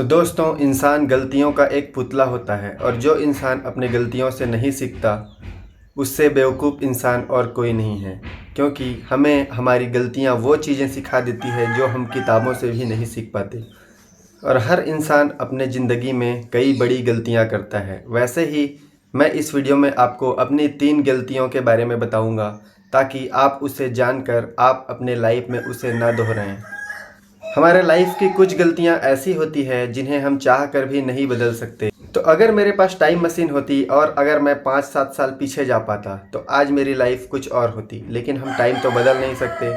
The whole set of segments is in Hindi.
दोस्तों, इंसान गलतियों का एक पुतला होता है और जो इंसान अपने गलतियों से नहीं सीखता उससे बेवकूफ़ इंसान और कोई नहीं है। क्योंकि हमें हमारी गलतियां वो चीज़ें सिखा देती है जो हम किताबों से भी नहीं सीख पाते। और हर इंसान अपने ज़िंदगी में कई बड़ी गलतियां करता है। वैसे ही मैं इस वीडियो में आपको अपनी 3 गलतियों के बारे में बताऊंगा ताकि आप उसे जानकर आप अपने लाइफ में उसे ना दोहराएं। हमारे लाइफ की कुछ गलतियां ऐसी होती है जिन्हें हम चाह कर भी नहीं बदल सकते। तो अगर मेरे पास टाइम मशीन होती और अगर मैं 5-7 साल पीछे जा पाता तो आज मेरी लाइफ कुछ और होती। लेकिन हम टाइम तो बदल नहीं सकते।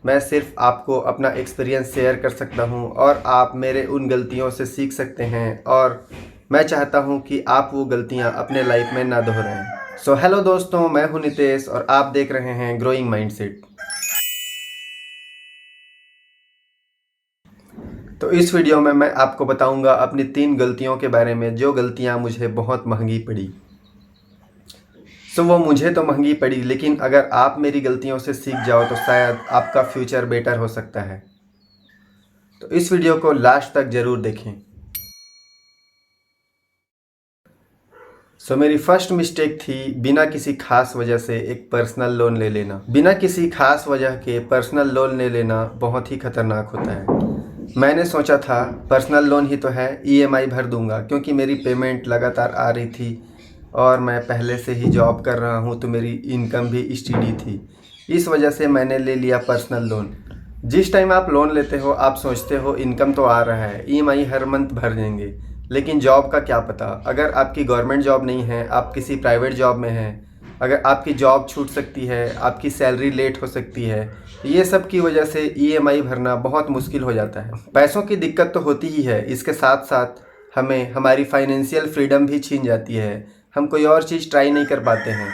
मैं सिर्फ आपको अपना एक्सपीरियंस शेयर कर सकता हूं और आप मेरे उन गलतियों से सीख सकते हैं और मैं चाहता हूं कि आप वो गलतियां अपने लाइफ में ना दोहराएं। हेलो दोस्तों, मैं हूं नितेश और आप देख रहे हैं ग्रोइंग माइंडसेट। तो इस वीडियो में मैं आपको बताऊंगा अपनी 3 गलतियों के बारे में जो गलतियां मुझे बहुत महंगी पड़ी। वो मुझे तो महंगी पड़ी, लेकिन अगर आप मेरी गलतियों से सीख जाओ तो शायद आपका फ्यूचर बेटर हो सकता है। तो इस वीडियो को लास्ट तक ज़रूर देखें। मेरी फर्स्ट मिस्टेक थी बिना किसी खास वजह से एक पर्सनल लोन ले लेना। बिना किसी खास वजह के पर्सनल लोन ले लेना बहुत ही खतरनाक होता है। मैंने सोचा था पर्सनल लोन ही तो है, ईएमआई भर दूंगा, क्योंकि मेरी पेमेंट लगातार आ रही थी और मैं पहले से ही जॉब कर रहा हूं तो मेरी इनकम भी स्टेडी थी। इस वजह से मैंने ले लिया पर्सनल लोन। जिस टाइम आप लोन लेते हो आप सोचते हो इनकम तो आ रहा है, ईएमआई हर मंथ भर देंगे। लेकिन जॉब का क्या पता, अगर आपकी गवर्नमेंट जॉब नहीं है, आप किसी प्राइवेट जॉब में हैं, अगर आपकी जॉब छूट सकती है, आपकी सैलरी लेट हो सकती है, ये सब की वजह से ईएमआई भरना बहुत मुश्किल हो जाता है। पैसों की दिक्कत तो होती ही है, इसके साथ साथ हमें हमारी फाइनेंशियल फ्रीडम भी छीन जाती है। हम कोई और चीज़ ट्राई नहीं कर पाते हैं,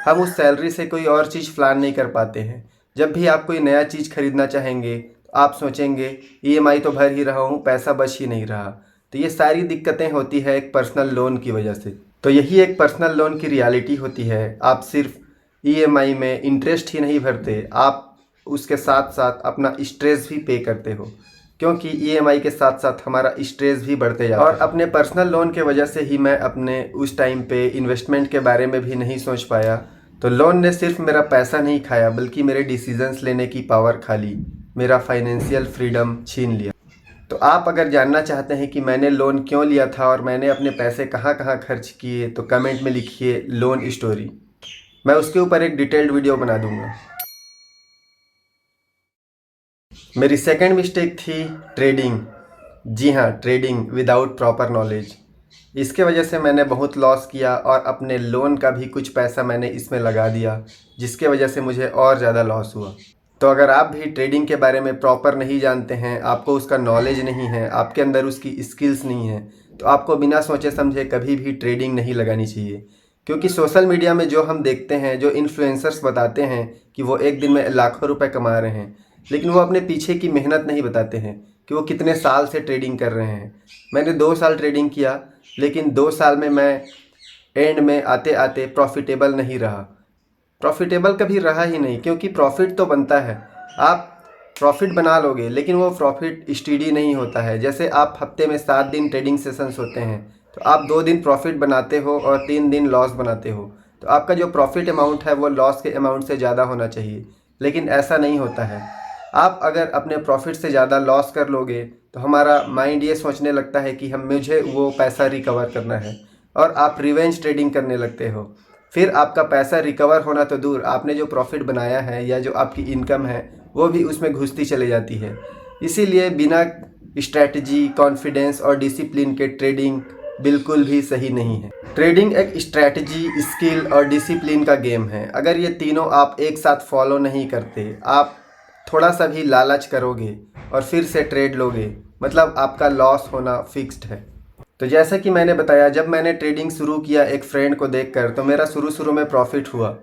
हम उस सैलरी से कोई और चीज़ प्लान नहीं कर पाते हैं। जब भी आप कोई नया चीज़ खरीदना चाहेंगे तो आप सोचेंगे ईएमआई तो भर ही रहा हूँ, पैसा बच ही नहीं रहा। तो ये सारी दिक्कतें होती है एक पर्सनल लोन की वजह से। तो यही एक पर्सनल लोन की रियलिटी होती है। आप सिर्फ ईएमआई में इंटरेस्ट ही नहीं भरते, आप उसके साथ साथ अपना स्ट्रेस भी पे करते हो, क्योंकि ईएमआई के साथ साथ हमारा स्ट्रेस भी बढ़ते जाता है। और अपने पर्सनल लोन के वजह से ही मैं अपने उस टाइम पे इन्वेस्टमेंट के बारे में भी नहीं सोच पाया। तो लोन ने सिर्फ मेरा पैसा नहीं खाया बल्कि मेरे डिसीजंस लेने की पावर खा ली, मेरा फाइनेंशियल फ्रीडम छीन लिया। तो आप अगर जानना चाहते हैं कि मैंने लोन क्यों लिया था और मैंने अपने पैसे कहाँ कहाँ खर्च किए तो कमेंट में लिखिए लोन स्टोरी, मैं उसके ऊपर एक डिटेल्ड वीडियो बना दूंगा। मेरी सेकंड मिस्टेक थी ट्रेडिंग। जी हाँ, ट्रेडिंग विदाउट प्रॉपर नॉलेज। इसके वजह से मैंने बहुत लॉस किया और अपने लोन का भी कुछ पैसा मैंने इसमें लगा दिया, जिसके वजह से मुझे और ज़्यादा लॉस हुआ। तो अगर आप भी ट्रेडिंग के बारे में प्रॉपर नहीं जानते हैं, आपको उसका नॉलेज नहीं है, आपके अंदर उसकी स्किल्स नहीं है, तो आपको बिना सोचे समझे कभी भी ट्रेडिंग नहीं लगानी चाहिए। क्योंकि सोशल मीडिया में जो हम देखते हैं, जो इन्फ्लुएंसर्स बताते हैं कि वो एक दिन में लाखों रुपए कमा रहे हैं, लेकिन वो अपने पीछे की मेहनत नहीं बताते हैं कि वो कितने साल से ट्रेडिंग कर रहे हैं। मैंने 2 साल ट्रेडिंग किया, लेकिन 2 साल में मैं एंड में आते आते प्रॉफिटेबल नहीं रहा। प्रॉफिटेबल कभी रहा ही नहीं, क्योंकि प्रॉफिट तो बनता है, आप प्रॉफिट बना लोगे, लेकिन वो प्रॉफिट स्टेडी नहीं होता है। जैसे आप हफ्ते में 7 दिन ट्रेडिंग सेशंस होते हैं, तो आप 2 दिन प्रॉफिट बनाते हो और 3 दिन लॉस बनाते हो। तो आपका जो प्रॉफिट अमाउंट है वो लॉस के अमाउंट से ज़्यादा होना चाहिए, लेकिन ऐसा नहीं होता है। आप अगर अपने प्रॉफिट से ज़्यादा लॉस कर लोगे तो हमारा माइंड ये सोचने लगता है कि मुझे वो पैसा रिकवर करना है और आप रिवेंज ट्रेडिंग करने लगते हो। फिर आपका पैसा रिकवर होना तो दूर, आपने जो प्रॉफिट बनाया है या जो आपकी इनकम है वो भी उसमें घुसती चली जाती है। इसीलिए बिना स्ट्रैटेजी, कॉन्फिडेंस और डिसिप्लिन के ट्रेडिंग बिल्कुल भी सही नहीं है। ट्रेडिंग एक स्ट्रैटेजी, स्किल और डिसिप्लिन का गेम है। अगर ये तीनों आप एक साथ फॉलो नहीं करते, आप थोड़ा सा भी लालच करोगे और फिर से ट्रेड लोगे, मतलब आपका लॉस होना फिक्स्ड है। तो जैसा कि मैंने बताया, जब मैंने ट्रेडिंग शुरू किया एक फ्रेंड को देखकर, तो मेरा शुरू में प्रॉफिट हुआ।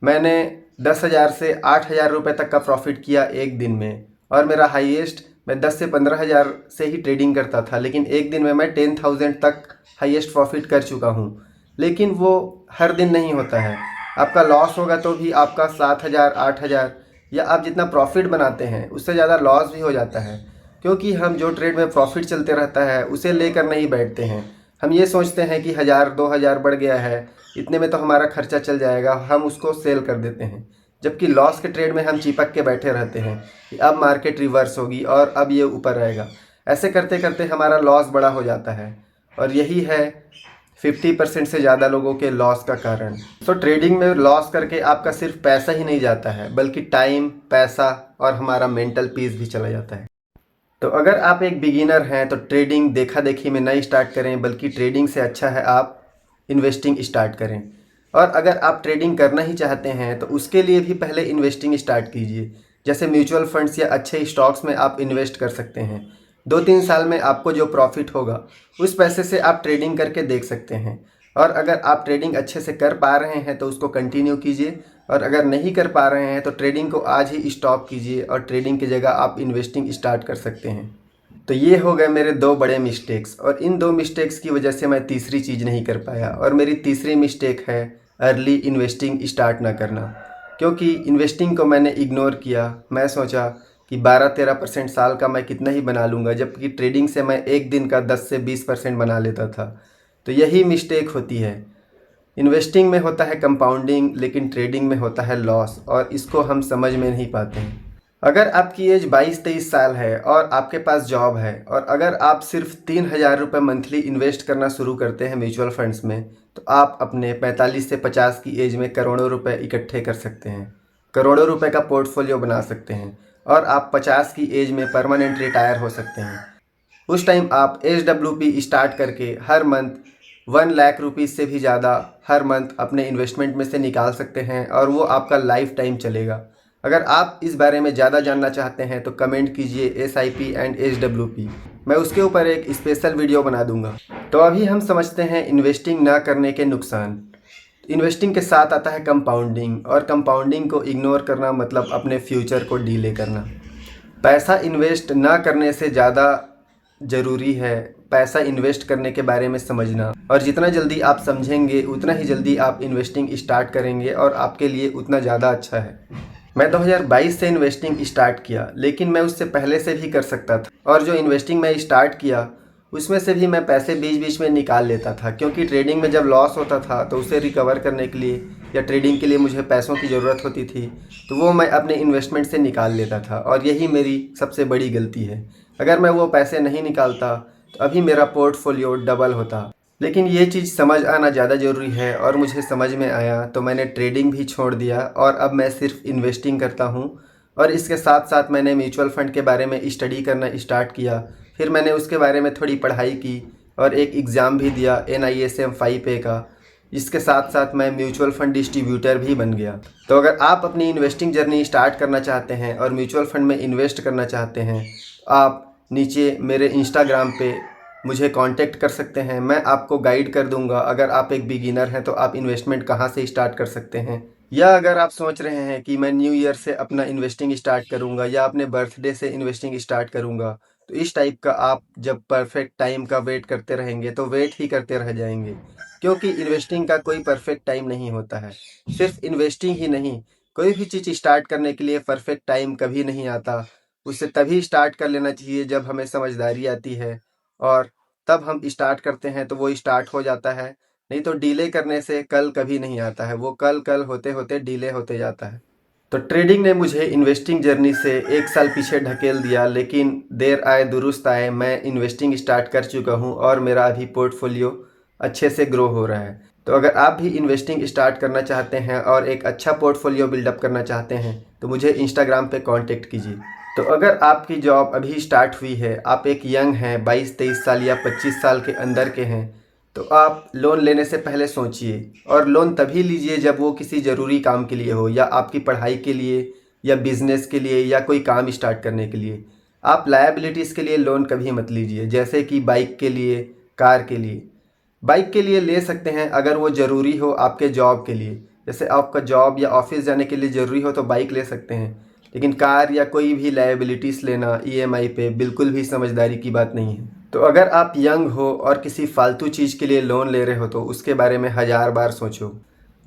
मैंने 10,000 से 8,000 रुपये तक का प्रॉफिट किया एक दिन में, और मेरा हाईएस्ट, मैं 10 से 15,000 से ही ट्रेडिंग करता था, लेकिन एक दिन में मैं 10,000 तक हाईएस्ट प्रॉफिट कर चुका हूँ। लेकिन वो हर दिन नहीं होता है। आपका लॉस होगा तो भी आपका 7,000, 8,000 या आप जितना प्रॉफिट बनाते हैं उससे ज़्यादा लॉस भी हो जाता है। क्योंकि हम जो ट्रेड में प्रॉफिट चलते रहता है उसे लेकर नहीं बैठते हैं। हम ये सोचते हैं कि 1000-2000 बढ़ गया है, इतने में तो हमारा खर्चा चल जाएगा, हम उसको सेल कर देते हैं। जबकि लॉस के ट्रेड में हम चिपक के बैठे रहते हैं कि अब मार्केट रिवर्स होगी और अब ये ऊपर रहेगा। ऐसे करते करते हमारा लॉस बड़ा हो जाता है और यही है 50% से ज़्यादा लोगों के लॉस का कारण। तो ट्रेडिंग में लॉस करके आपका सिर्फ पैसा ही नहीं जाता है, बल्कि टाइम, पैसा और हमारा मेंटल पीस भी चला जाता है। तो अगर आप एक बिगिनर हैं तो ट्रेडिंग देखा देखी में नहीं स्टार्ट करें, बल्कि ट्रेडिंग से अच्छा है आप इन्वेस्टिंग स्टार्ट करें। और अगर आप ट्रेडिंग करना ही चाहते हैं तो उसके लिए भी पहले इन्वेस्टिंग स्टार्ट कीजिए। जैसे म्यूचुअल फंड्स या अच्छे स्टॉक्स में आप इन्वेस्ट कर सकते हैं। 2-3 साल में आपको जो प्रॉफिट होगा उस पैसे से आप ट्रेडिंग करके देख सकते हैं। और अगर आप ट्रेडिंग अच्छे से कर पा रहे हैं तो उसको कंटिन्यू कीजिए, और अगर नहीं कर पा रहे हैं तो ट्रेडिंग को आज ही स्टॉप कीजिए और ट्रेडिंग की जगह आप इन्वेस्टिंग स्टार्ट कर सकते हैं। तो ये हो गए मेरे 2 बड़े मिस्टेक्स, और इन 2 मिस्टेक्स की वजह से मैं तीसरी चीज़ नहीं कर पाया। और मेरी तीसरी मिस्टेक है अर्ली इन्वेस्टिंग स्टार्ट ना करना। क्योंकि इन्वेस्टिंग को मैंने इग्नोर किया। मैं सोचा कि 12-13% साल का मैं कितना ही बना लूँगा, जबकि ट्रेडिंग से मैं एक दिन का 10 से 20% बना लेता था। तो यही मिस्टेक होती है। इन्वेस्टिंग में होता है कंपाउंडिंग, लेकिन ट्रेडिंग में होता है लॉस, और इसको हम समझ में नहीं पाते हैं। अगर आपकी एज 22-23 साल है और आपके पास जॉब है, और अगर आप सिर्फ 3000 रुपये मंथली इन्वेस्ट करना शुरू करते हैं म्यूचुअल फंड्स में, तो आप अपने 45 से 50 की एज में करोड़ों रुपए इकट्ठे कर सकते हैं, करोड़ों रुपए का पोर्टफोलियो बना सकते हैं, और आप 50 की एज में परमानेंट रिटायर हो सकते हैं। उस टाइम आप SWP स्टार्ट करके हर मंथ 1 लाख रुपीज़ से भी ज़्यादा हर मंथ अपने इन्वेस्टमेंट में से निकाल सकते हैं, और वो आपका लाइफ टाइम चलेगा। अगर आप इस बारे में ज़्यादा जानना चाहते हैं तो कमेंट कीजिए SIP एंड SWP, मैं उसके ऊपर एक स्पेशल वीडियो बना दूंगा। तो अभी हम समझते हैं इन्वेस्टिंग ना करने के नुकसान। इन्वेस्टिंग के साथ आता है कंपाउंडिंग, और कंपाउंडिंग को इग्नोर करना मतलब अपने फ्यूचर को डीले करना। पैसा इन्वेस्ट ना करने से ज़्यादा ज़रूरी है पैसा इन्वेस्ट करने के बारे में समझना, और जितना जल्दी आप समझेंगे उतना ही जल्दी आप इन्वेस्टिंग स्टार्ट करेंगे, और आपके लिए उतना ज़्यादा अच्छा है। मैं 2022 से इन्वेस्टिंग स्टार्ट किया, लेकिन मैं उससे पहले से भी कर सकता था, और जो इन्वेस्टिंग मैं स्टार्ट किया उसमें से भी मैं पैसे बीच बीच में निकाल लेता था। क्योंकि ट्रेडिंग में जब लॉस होता था तो उसे रिकवर करने के लिए या ट्रेडिंग के लिए मुझे पैसों की ज़रूरत होती थी, तो वो मैं अपने इन्वेस्टमेंट से निकाल लेता था, और यही मेरी सबसे बड़ी गलती है। अगर मैं वो पैसे नहीं निकालता तो अभी मेरा पोर्टफोलियो डबल होता। लेकिन ये चीज़ समझ आना ज़्यादा ज़रूरी है, और मुझे समझ में आया तो मैंने ट्रेडिंग भी छोड़ दिया, और अब मैं सिर्फ इन्वेस्टिंग करता हूँ। और इसके साथ साथ मैंने म्यूचुअल फ़ंड के बारे में स्टडी करना स्टार्ट किया। फिर मैंने उसके बारे में थोड़ी पढ़ाई की और एक एग्ज़ाम भी दिया NISM 5A का। इसके साथ साथ मैं म्यूचुअल फ़ंड डिस्ट्रीब्यूटर भी बन गया। तो अगर आप अपनी इन्वेस्टिंग जर्नी स्टार्ट करना चाहते हैं और म्यूचुअल फ़ंड में इन्वेस्ट करना चाहते हैं, तो आप नीचे मेरे इंस्टाग्राम पे मुझे कांटेक्ट कर सकते हैं। मैं आपको गाइड कर दूंगा। अगर आप एक बिगिनर हैं तो आप इन्वेस्टमेंट कहाँ से स्टार्ट कर सकते हैं, या अगर आप सोच रहे हैं कि मैं न्यू ईयर से अपना इन्वेस्टिंग स्टार्ट करूंगा या अपने बर्थडे से इन्वेस्टिंग स्टार्ट करूंगा, तो इस टाइप का आप जब परफेक्ट टाइम का वेट करते रहेंगे तो वेट ही करते रह जाएंगे। क्योंकि इन्वेस्टिंग का कोई परफेक्ट टाइम नहीं होता है। सिर्फ इन्वेस्टिंग ही नहीं, कोई भी चीज़ स्टार्ट करने के लिए परफेक्ट टाइम कभी नहीं आता। उसे तभी स्टार्ट कर लेना चाहिए जब हमें समझदारी आती है, और तब हम स्टार्ट करते हैं तो वो स्टार्ट हो जाता है। नहीं तो डिले करने से कल कभी नहीं आता है, वो कल कल होते होते डिले होते जाता है। तो ट्रेडिंग ने मुझे इन्वेस्टिंग जर्नी से 1 साल पीछे ढकेल दिया, लेकिन देर आए दुरुस्त आए, मैं इन्वेस्टिंग स्टार्ट कर चुका हूँ और मेरा अभी पोर्टफोलियो अच्छे से ग्रो हो रहा है। तो अगर आप भी इन्वेस्टिंग स्टार्ट करना चाहते हैं और एक अच्छा पोर्टफोलियो बिल्डअप करना चाहते हैं तो मुझे इंस्टाग्राम पे कांटेक्ट कीजिए। तो अगर आपकी जॉब अभी स्टार्ट हुई है, आप एक यंग हैं, 22-23 साल या 25 साल के अंदर के हैं, तो आप लोन लेने से पहले सोचिए, और लोन तभी लीजिए जब वो किसी ज़रूरी काम के लिए हो, या आपकी पढ़ाई के लिए, या बिजनेस के लिए, या कोई काम स्टार्ट करने के लिए। आप लायबिलिटीज़ के लिए लोन कभी मत लीजिए, जैसे कि बाइक के लिए, कार के लिए। बाइक के लिए ले सकते हैं अगर वो ज़रूरी हो आपके जॉब के लिए, जैसे आपका जॉब या ऑफिस जाने के लिए ज़रूरी हो तो बाइक ले सकते हैं। लेकिन कार या कोई भी लायबिलिटीज़ लेना EMI पे बिल्कुल भी समझदारी की बात नहीं है। तो अगर आप यंग हो और किसी फालतू चीज़ के लिए लोन ले रहे हो तो उसके बारे में 1000 बार सोचो।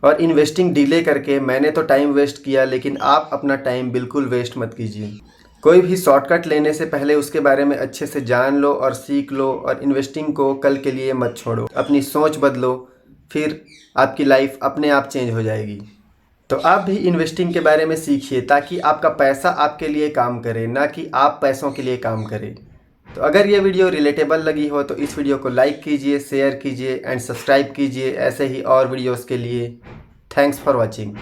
और इन्वेस्टिंग डिले करके मैंने तो टाइम वेस्ट किया, लेकिन आप अपना टाइम बिल्कुल वेस्ट मत कीजिए। कोई भी शॉर्टकट लेने से पहले उसके बारे में अच्छे से जान लो और सीख लो, और इन्वेस्टिंग को कल के लिए मत छोड़ो। अपनी सोच बदलो, फिर आपकी लाइफ अपने आप चेंज हो जाएगी। तो आप भी इन्वेस्टिंग के बारे में सीखिए ताकि आपका पैसा आपके लिए काम करे, ना कि आप पैसों के लिए काम करें। तो अगर ये वीडियो रिलेटेबल लगी हो तो इस वीडियो को लाइक कीजिए, शेयर कीजिए एंड सब्सक्राइब कीजिए ऐसे ही और वीडियोस के लिए। Thanks for watching.